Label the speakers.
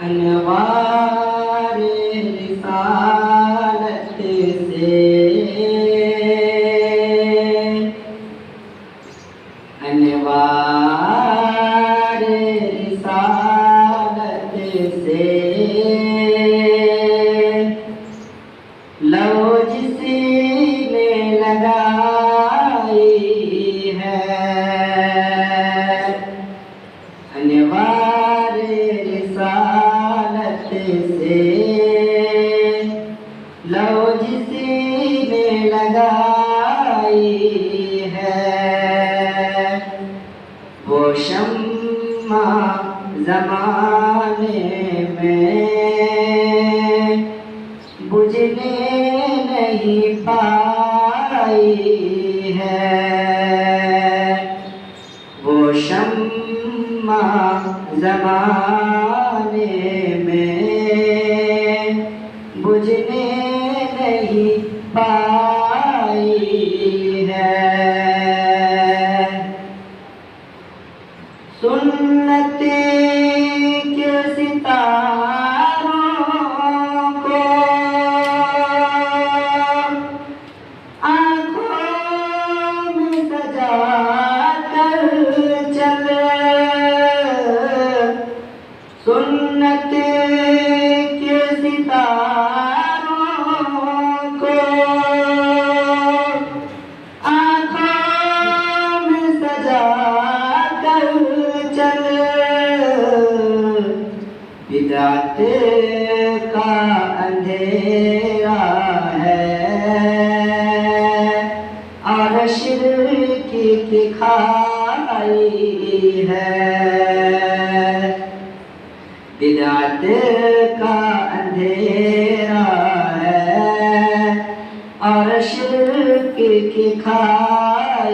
Speaker 1: अनवार रिसालत से अनवार रिसालत से लो जिसने लगाई है अनवार रिसालत से लो जिसने लगाई है वो शम्मा ज़माने में बुझने नहीं पाई है वो शम्मा ज़माने में बुझने नहीं पाई है। सुन्नते के सितारों को आँखों में सजा कर चले सुन्नते के सितारों को आँखों में सजा कर चले बिदअत का अंधेरा है और शिर्क की खाई है बिदअत का अंधेरा है और शिर्क की खाई